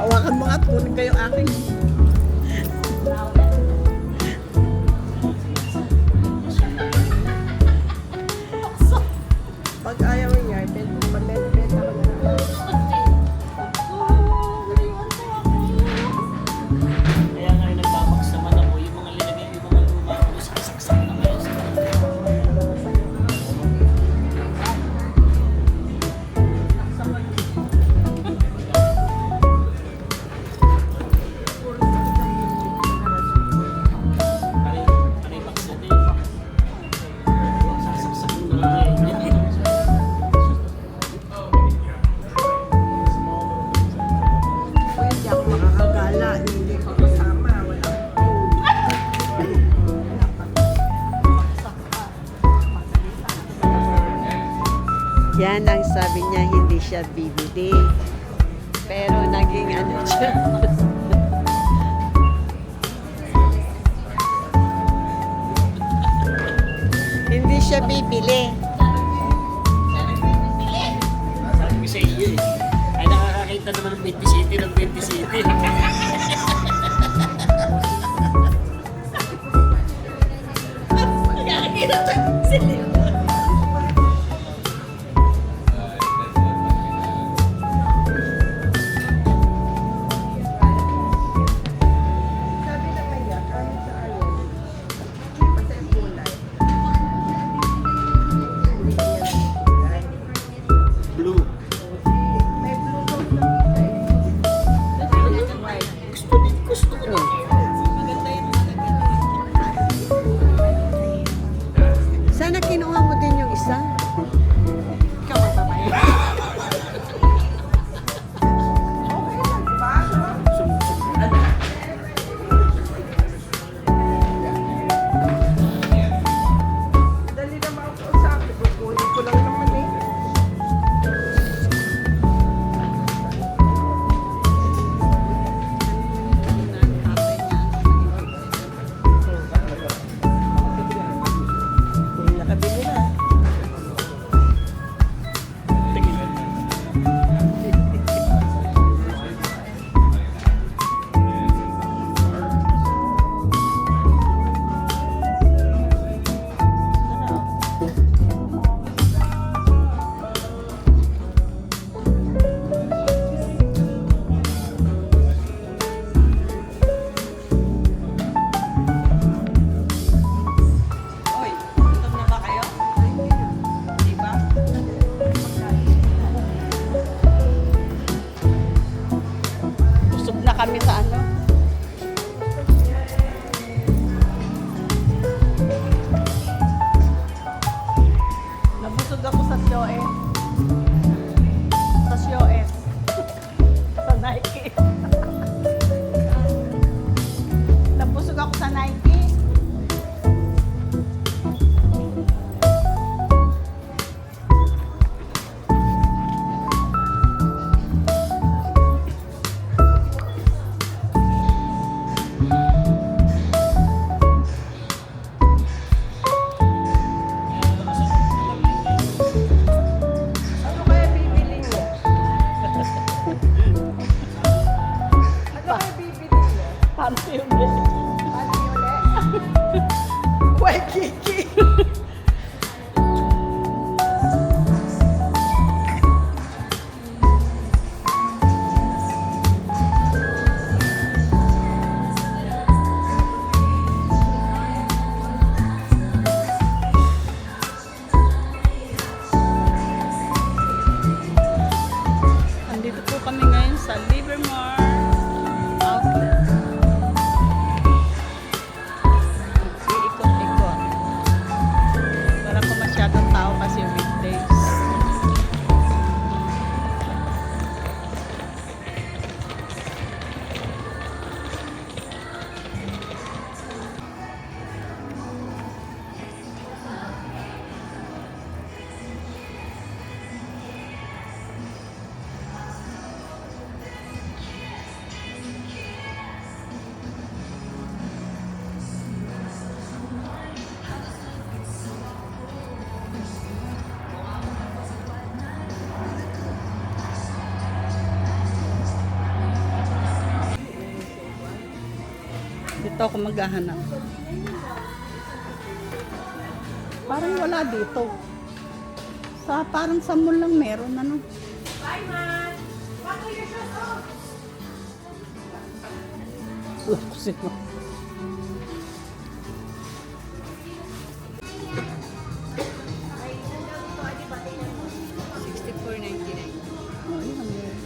Hawakan mo at kunin kayo akin. Pag ayaw niya, magbenta ko na lang. Kaya nga yung nagbabox naman ako, yung mga linagay, yung mga luma ko, saksak na ngayon sa Pare box na din. Sasaksak mo na lang ngayon. Kung hindi ako makakagala, hindi ko kasama. Wala yan ang sabi niya, hindi siya bibili. Pero naging ano siya. Hindi siya bibili. Sabi ko sa iyo eh. Ay nakakakita naman ng 20 City ng 20 City. Nakakakita ng 20 City. Sabi na kaya, kahit sa alin, basta yung kulay. Hindi kaya yung kulay. Blue. May blue tone na kulay. White. Gusto ko na. Sana kinuha mo din yung isa. Ikaw ang babae. Okay lang, diba? Dali na makausap. Kukunin ko lang naman eh. Nakabili na. Oy, gutom na ba kayo? Di ba? Busog na kami sa ano? Nabusog ako sa Shoes. Sa Shoes. Sa Nike. Nabusog ako sa Nike. Dito ako maghahanap. Parang wala dito. Parang sa mall lang meron, ano. Luksin mo. Oh, yan, meron.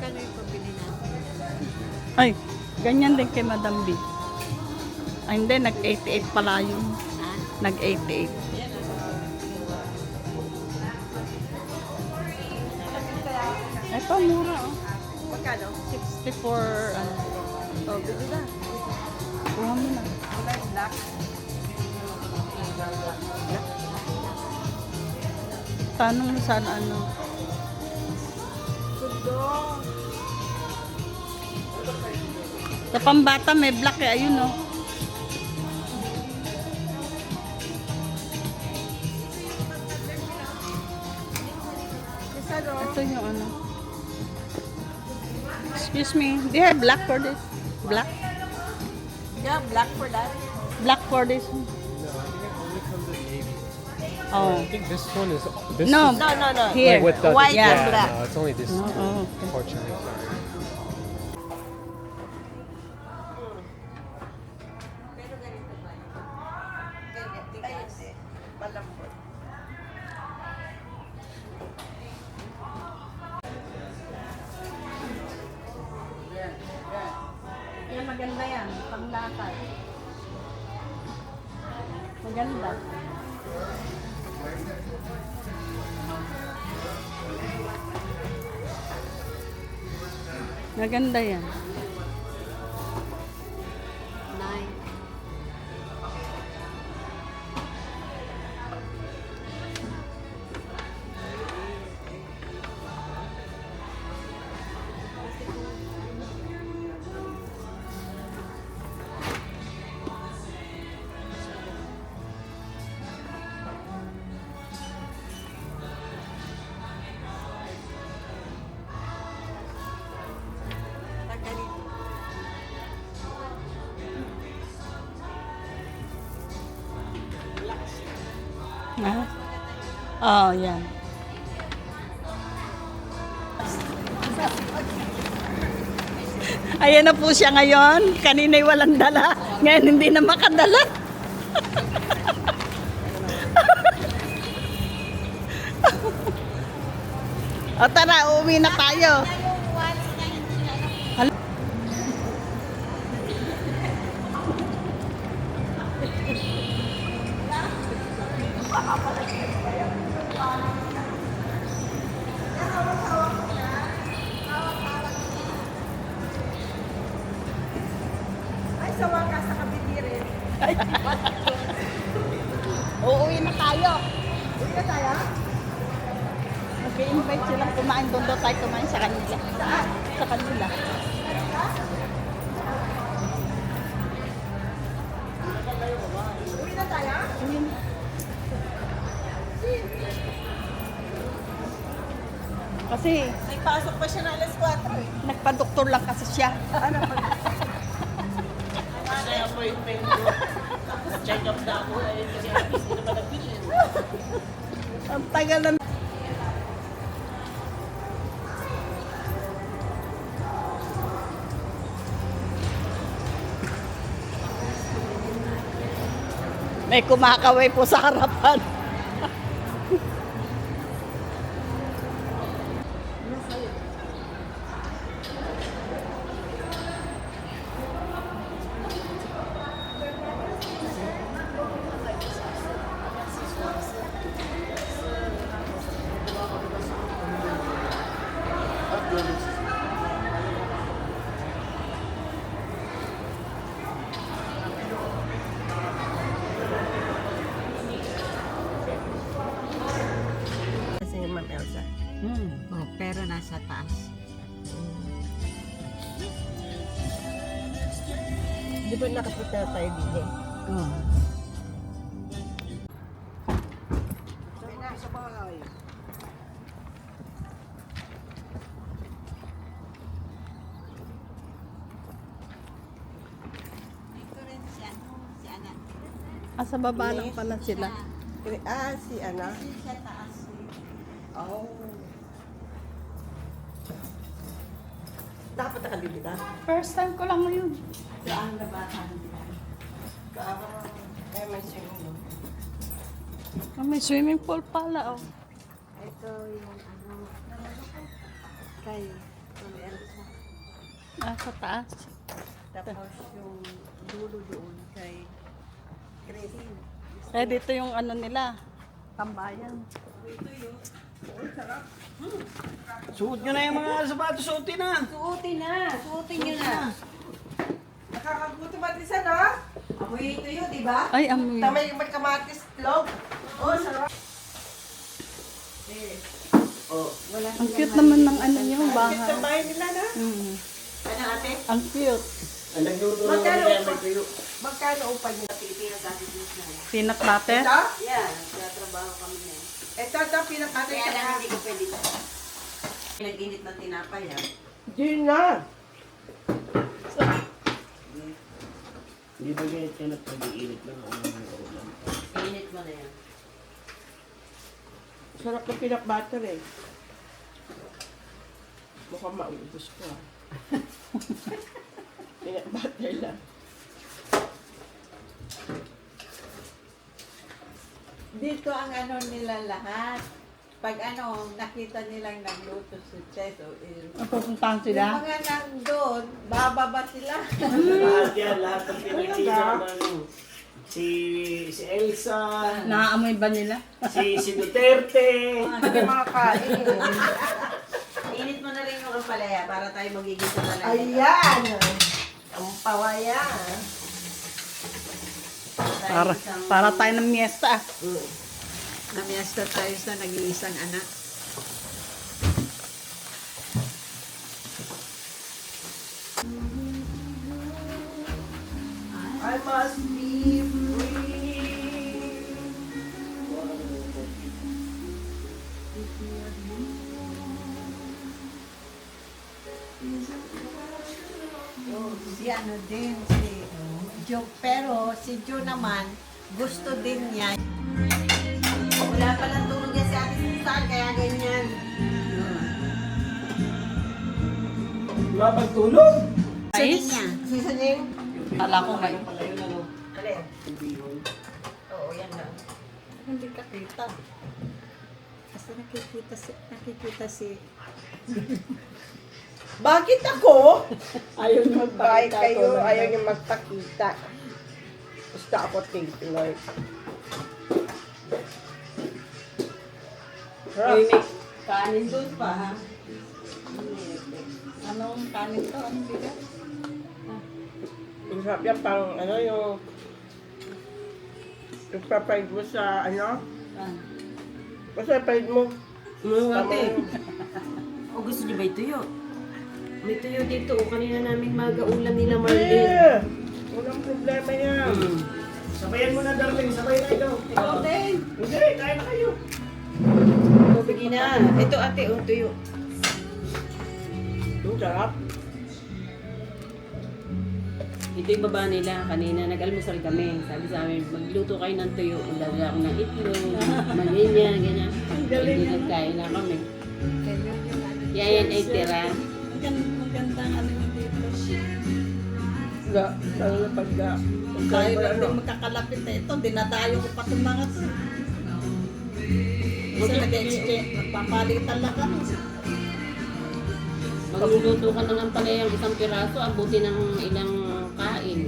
Kano yung pabili natin? Ay, ganyan din kay Madam B. Ay, hindi, nag-88 pala yun. Ha? Nag-88. Ito, mura, oh. Magkano? 64, ano. Oh, bili na. Kuha mo na. Wala yung black. Tanong mo sana, ano. Sundo. Sa pambata, may black eh. Ayun, oh. Ito yung ano. Excuse me. Do you have black for this? Black? Yeah, black for that. Black for this? Oh. I think this one is this No. is No, no, no. Here. like with the White and yeah, black. no, it's only this No, oh, okay. unfortunately. Sorry. Malambot. Yan, maganda yan. Panglakad. Maganda. Maganda yan. 9. Tanggalin. Ha? Oh, yan. Ayan na po siya ngayon. Kanina'y walang dala. Ngayon hindi na makadala. O tara, uuwi na tayo. Hala. Ay, sa wakas, sa kabitirin. Uuwi na tayo. Uwi na tayo? Mag-invite silang kumain. Doon daw tayo kumain sa kanila. Saan? Sa kanila. Uwi na tayo? Kasi May pasok pa siya na alas 4 eh. nagpa-doktor lang kasi siya. Ano pa? Kasi appointment ko. Tapos check up na ako. Eh, kasi hindi naman nagpili. Ang tagal na. May kumakaway po sa harapan. Kasi Ma'am Elsa. Oh, pero nasa taas. Di ba nakapita tayo dito? Oh. Sa bahay. Sa baba lang pala sila. Si ano? Oh. Dapat nakabibita. First time ko lang ngayon. Saan na ba? Kaya may swimming. May swimming pool pala, oh. Ito yung ano, kay Ma'am Elsa. Sa taas. Tapos yung dulo doon kay Christine. Eh, dito yung ano nila. Tambayan. Suot nyo na yung mga sapatos, suotin na. Suotin nyo na. Nakakabuti ba din no? Amoy ito yun, di ba? Ay, amoy. Tama yung may kamatis log. Oh, sarap. Ang cute naman ng ano nyo, Bakit bahay. sa bahay nila na? Mm. Ano ate? Ang cute. Ang nagluto ng Magkano kaya upa? may tuyo. Magkano upa niya? Pilipinas dati dito na. Peanut butter. Ito? Yan, nagtatrabaho kami na yan. Ito, pinakatay Kaya lang ka. hindi ko pwede. Nag-init ng tinapay ha. Di na. Hindi ba ganyan ka na pag-iinit lang ang mga ulam? Init mo na yan. Sarap ng peanut butter eh. Mukhang maubos ko ah. Peanut butter lang. Dito ang ano nila lahat. Pag ano, nakita nilang nagluto si Cheso, Pupuntahan yung sila. mga nandun, bababa sila. Lahat yan, lahat ng pinagsisan ng ano. Si Elsa, Naaamoy ba nila? si Duterte. Hindi makakain. Init mo na rin yung kapalaya para tayo magiging sa talaga. Ayan. Ang pawaya. Para tayo ng miesta. Namiyasta tayo sa nag-iisang anak. I must be free. Si ano din, si Joe. Pero si Joe naman, gusto din niya. Wala palang tulog yan si Ate Susan, kaya ganyan. Wala pang tulog. Ice? Seasoning? Kala ko may. Pala yun ano. Alin? Bihon. Oo, yan lang. Hindi ka kita. Kasi nakikita si Bakit ako? Ayaw niyo Bakit kayo ayaw niyo magpakita? Basta ako tingin. Sarap. Kanin doon pa, ha? Anong kanin to? Anong bigas? Ang sarap yan pang ano yung ipapaid mo sa ano? Basta paid mo. Tama yun. O gusto niyo ba yung tuyo? May tuyo dito. O kanina namin mag-aulam nila Marlene. Yeah. Walang problema yan. Sabayan mo na, darling. Sabay na ikaw. Ikaw din. Hindi, kaya na kayo. Sige na. Ito ate, o tuyo. Ang sarap. Ito yung baba nila. Kanina nag-almusal kami. Sabi sa amin, magluto kayo ng tuyo. Ulala ako ng itlog, maninya, ganyan. Hindi nagkain na kami. Yan ay tira. Magandang ano yung dito. Lalo na pagka. Tayo lang din magkakalapit na ito. Dinadayo ko pa itong mga to. Kasi nag-exchange. Magpapalitan lang kami. Magluluto ka na lang pala yung isang piraso. Abuti ng ilang kain.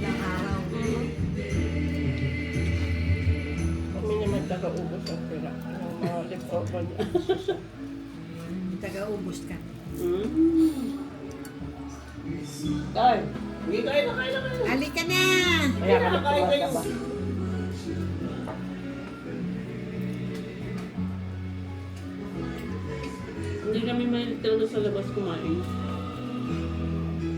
Kami naman taga-ubos ang pera. Ang mga leftover niya. taga-ubos ka. Tay, hindi kayo na kayo na kayo. Halika na! Kaya ka Kain nagtuwa kayo. ka ba? Hindi kami mahilig talaga sa labas kumain.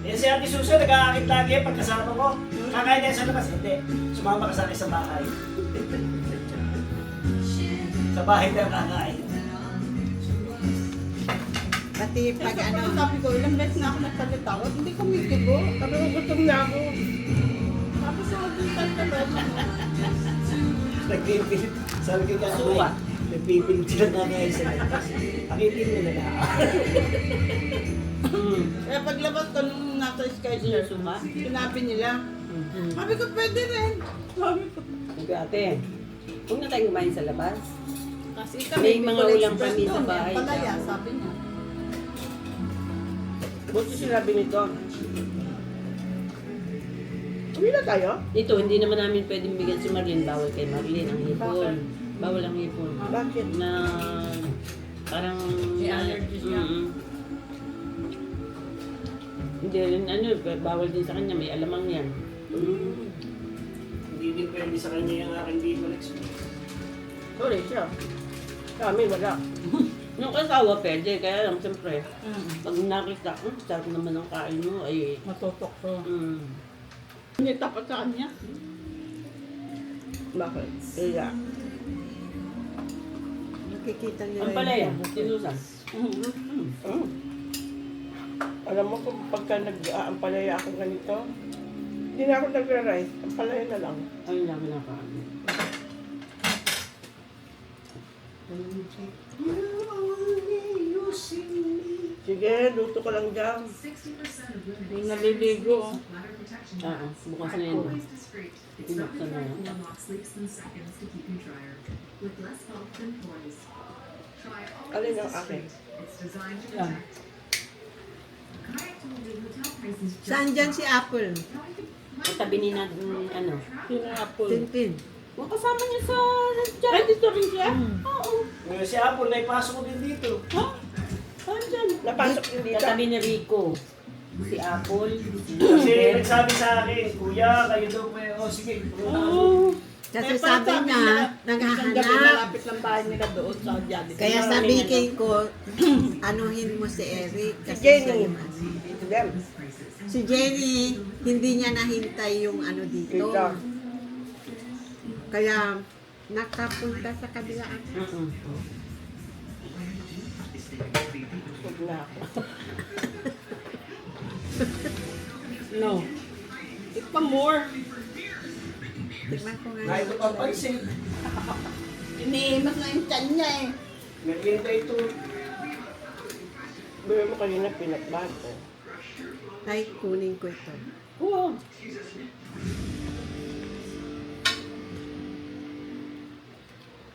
Yan si Ate Susan, nag-aakit lagi pagkasama ko. Kakain niya sa labas, hindi. Sumama ka sa akin sa bahay. Sa bahay na kakain. Pati pag ano, Sabi ko, ilang beses na ako nagsalita. Hindi ko mitigo. Sabi ko gutom na ako. Tapos yung maging ka Nagpipilit. Sabi ko ka, Suwa. nagpipilit sila na ngayon sa labas. Pakitin mo na lang. Kaya paglabas ko nung nasa Skyster, Suka? sinabi nila, sabi ko pwede rin. Sabi ko, Sabi ate, huwag na tayong kumain sa labas. kasi May mga Bicol ulam Express kami sa doon, bahay. Palaya, sabi niya. Buti sinabi nito. Uwi na tayo? Ito, hindi naman namin pwedeng bigyan si Marlene. Bawal kay Marlene ang hipon. Bawal ang hipon. Bakit? Na parang... May allergies niya. Hindi rin ano, bawal din sa kanya. May alamang yan. Hindi din pwede sa kanya yung aking Bicol Express. Sorry siya. Kami wala. Yung kasawa pwede, kaya lang siyempre, pag nakita, sarap naman ang kain mo, ay... Matutok to. Mm. Hindi tapat sa kanya. Bakit? Kaya. Nakikita nila Ang palaya, si Susan. Alam mo kung pagka nag-aampalaya ako ganito, hindi na ako nagra-rice. Ampalaya na lang. Ayun lang pinakain. Sige, luto ko lang dyan. Hindi naliligo. Bukas na yun. Pinuksan na yan. Alin ang akin? Yan. Saan dyan si Apple? Katabi ni natin, ano. Sino apple? Tintin. Kung kasama niya sa... Ay, dito rin siya? Oo. Ngayon si Apple, naipasok ko din dito. Saan dyan? Napasok din dito. Katabi ni Rico. Si Apple. Kasi nagsabi sa akin, Kuya, kayo daw may... Oh, sige. Kasi Eh, sabi parang niya, isang gabi naghahanap. malapit lang bahay nila doon sa Jolly. Kaya sabihin ko, anuhin mo si Eric. Kasi Jenny. siya yung ano. Dem. Si Jenny, hindi niya nahintay yung ano dito. Dito. Kaya nakapunta sa kabilaan. Huwag na ako. No. Eat pa more. Tignan ko nga. Kahit ito pang pansin. Iniimas na yung tiyan niya eh. Nagkinta ito. Bili mo kanina peanut butter. Ay, kunin ko ito. Oo.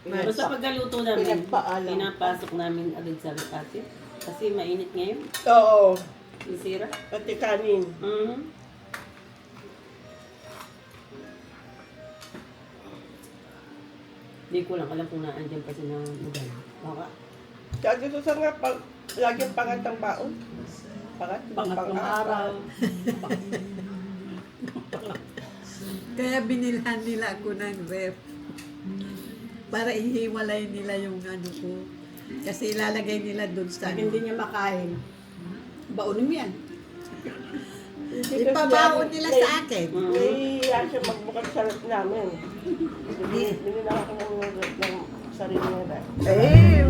Basta pagkaluto namin, Pinagpaalam. pinapasok namin agad sa ate. Kasi mainit ngayon. Oo. Sisira. Pati kanin. Hindi ko lang alam kung naandyan pa sila lugar. Baka. Kaya dito sa nga, laging pangatang baon. Pangatlong araw. Kaya binilhan nila ako ng ref. Para ihiwalay nila yung ano ko. Kasi ilalagay nila doon sa Pag hindi niya makain, baunin mo yan. Ipabaon nila sa akin. Nahihiya siya magbukas sa rep namin. Binila ako ng sarili nila. Eh,